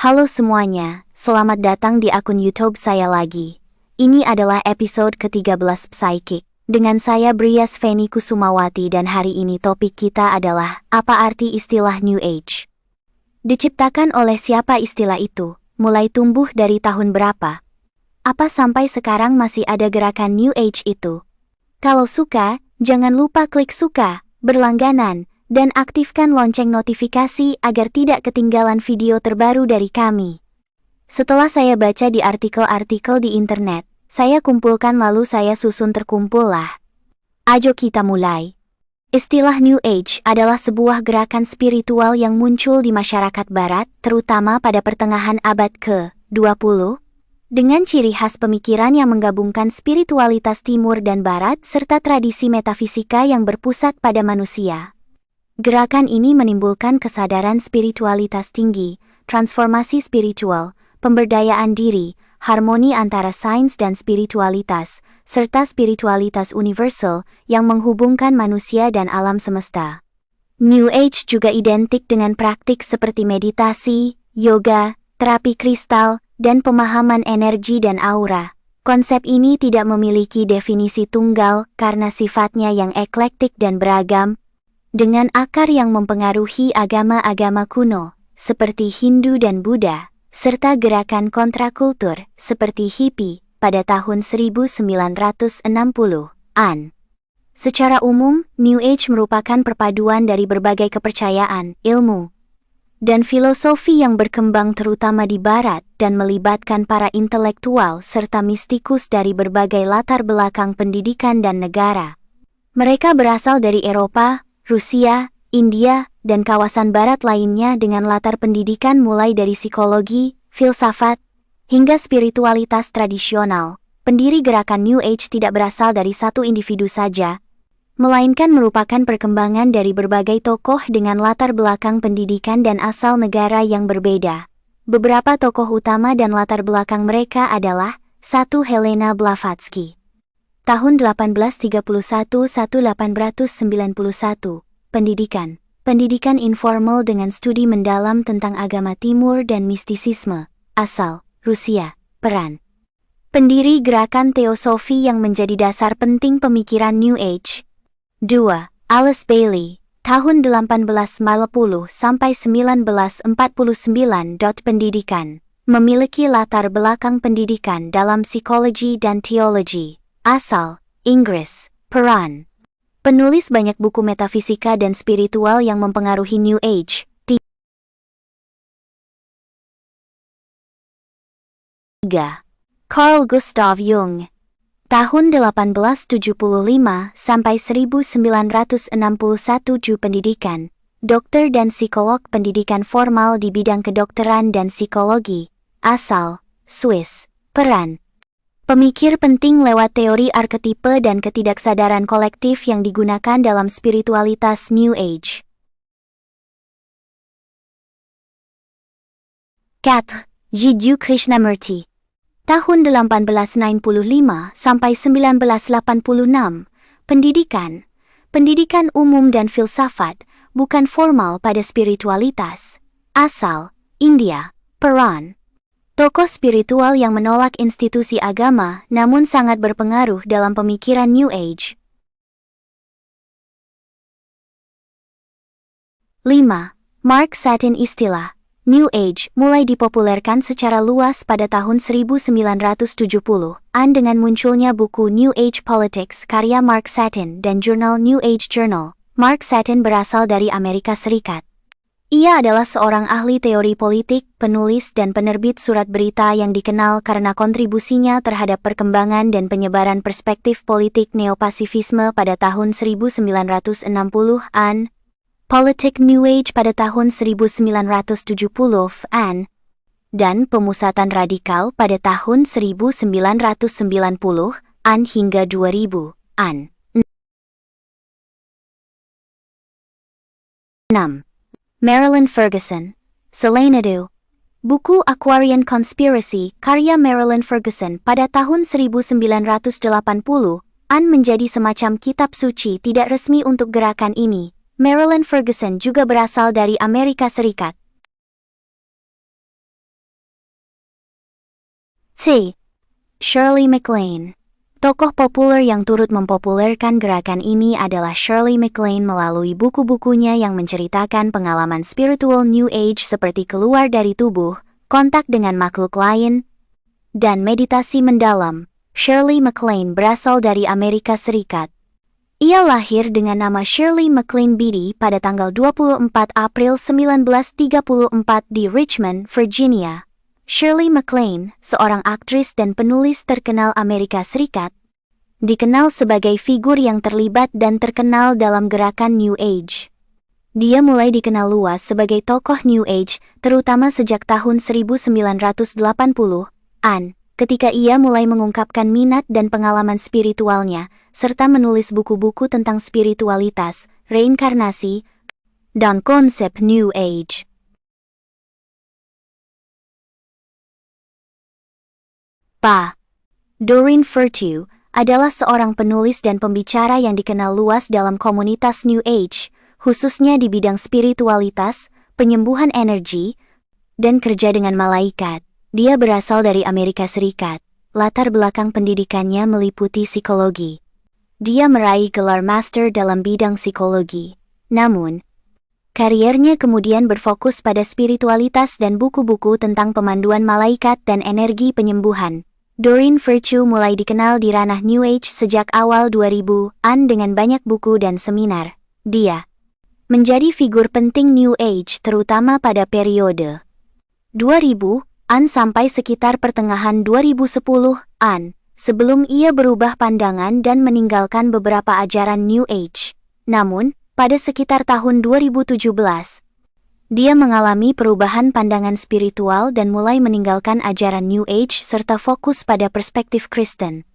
Halo semuanya, selamat datang di akun YouTube saya lagi. Ini adalah episode ke-13 Psychic. Dengan saya Brias Feni Kusumawati dan hari ini topik kita adalah, apa arti istilah New Age? Diciptakan oleh siapa istilah itu? Mulai tumbuh dari tahun berapa? Apa sampai sekarang masih ada gerakan New Age itu? Kalau suka, jangan lupa klik suka, berlangganan, dan aktifkan lonceng notifikasi agar tidak ketinggalan video terbaru dari kami. Setelah saya baca di artikel-artikel di internet, saya kumpulkan lalu saya susun terkumpul lah. Ayo kita mulai. Istilah New Age adalah sebuah gerakan spiritual yang muncul di masyarakat barat, terutama pada pertengahan abad ke-20, dengan ciri khas pemikiran yang menggabungkan spiritualitas timur dan barat serta tradisi metafisika yang berpusat pada manusia. Gerakan ini menimbulkan kesadaran spiritualitas tinggi, transformasi spiritual, pemberdayaan diri, harmoni antara sains dan spiritualitas, serta spiritualitas universal yang menghubungkan manusia dan alam semesta. New Age juga identik dengan praktik seperti meditasi, yoga, terapi kristal, dan pemahaman energi dan aura. Konsep ini tidak memiliki definisi tunggal karena sifatnya yang eklektik dan beragam, dengan akar yang mempengaruhi agama-agama kuno, seperti Hindu dan Buddha, serta gerakan kontrakultur, seperti hippie, pada tahun 1960-an. Secara umum, New Age merupakan perpaduan dari berbagai kepercayaan, ilmu, dan filosofi yang berkembang terutama di Barat dan melibatkan para intelektual serta mistikus dari berbagai latar belakang pendidikan dan negara. Mereka berasal dari Eropa, Rusia, India, dan kawasan barat lainnya dengan latar pendidikan mulai dari psikologi, filsafat, hingga spiritualitas tradisional. Pendiri gerakan New Age tidak berasal dari satu individu saja, melainkan merupakan perkembangan dari berbagai tokoh dengan latar belakang pendidikan dan asal negara yang berbeda. Beberapa tokoh utama dan latar belakang mereka adalah 1. Helena Blavatsky. Tahun 1831–1891, pendidikan informal dengan studi mendalam tentang agama timur dan mistisisme, asal Rusia, peran pendiri gerakan teosofi yang menjadi dasar penting pemikiran New Age. 2. Alice Bailey, tahun 1850–1949. Pendidikan, memiliki latar belakang pendidikan dalam psikologi dan teologi, asal Inggris, peran penulis banyak buku metafisika dan spiritual yang mempengaruhi New Age. 3. Carl Gustav Jung, tahun 1875–1961. Pendidikan, dokter dan psikolog pendidikan formal di bidang kedokteran dan psikologi, asal Swiss, peran pemikir penting lewat teori arketipe dan ketidaksadaran kolektif yang digunakan dalam spiritualitas New Age. 4. Jiddu Krishnamurti, tahun 1895–1986. Pendidikan umum dan filsafat, bukan formal pada spiritualitas, asal India, peran tokoh spiritual yang menolak institusi agama namun sangat berpengaruh dalam pemikiran New Age. 5. Mark Satin. Istilah New Age mulai dipopulerkan secara luas pada tahun 1970-an dengan munculnya buku New Age Politics karya Mark Satin dan jurnal New Age Journal. Mark Satin berasal dari Amerika Serikat. Ia adalah seorang ahli teori politik, penulis dan penerbit surat berita yang dikenal karena kontribusinya terhadap perkembangan dan penyebaran perspektif politik neopasifisme pada tahun 1960-an, politik New Age pada tahun 1970-an, dan pemusatan radikal pada tahun 1990-an hingga 2000-an. 6. Marilyn Ferguson, Xanadu. Buku Aquarian Conspiracy karya Marilyn Ferguson pada tahun 1980-an menjadi semacam kitab suci tidak resmi untuk gerakan ini. Marilyn Ferguson juga berasal dari Amerika Serikat. T. Shirley MacLaine. Tokoh populer yang turut mempopulerkan gerakan ini adalah Shirley MacLaine melalui buku-bukunya yang menceritakan pengalaman spiritual New Age seperti keluar dari tubuh, kontak dengan makhluk lain, dan meditasi mendalam. Shirley MacLaine berasal dari Amerika Serikat. Ia lahir dengan nama Shirley MacLaine Beatty pada tanggal 24 April 1934 di Richmond, Virginia. Shirley MacLaine, seorang aktris dan penulis terkenal Amerika Serikat, dikenal sebagai figur yang terlibat dan terkenal dalam gerakan New Age. Dia mulai dikenal luas sebagai tokoh New Age, terutama sejak tahun 1980-an. Ketika ia mulai mengungkapkan minat dan pengalaman spiritualnya, serta menulis buku-buku tentang spiritualitas, reinkarnasi, dan konsep New Age. Pa. Doreen Virtue adalah seorang penulis dan pembicara yang dikenal luas dalam komunitas New Age, khususnya di bidang spiritualitas, penyembuhan energi, dan kerja dengan malaikat. Dia berasal dari Amerika Serikat. Latar belakang pendidikannya meliputi psikologi. Dia meraih gelar master dalam bidang psikologi. Namun, kariernya kemudian berfokus pada spiritualitas dan buku-buku tentang pemanduan malaikat dan energi penyembuhan. Doreen Virtue mulai dikenal di ranah New Age sejak awal 2000-an dengan banyak buku dan seminar. Dia menjadi figur penting New Age terutama pada periode 2000-an sampai sekitar pertengahan 2010-an, sebelum ia berubah pandangan dan meninggalkan beberapa ajaran New Age. Namun, pada sekitar tahun 2017, dia mengalami perubahan pandangan spiritual dan mulai meninggalkan ajaran New Age serta fokus pada perspektif Kristen.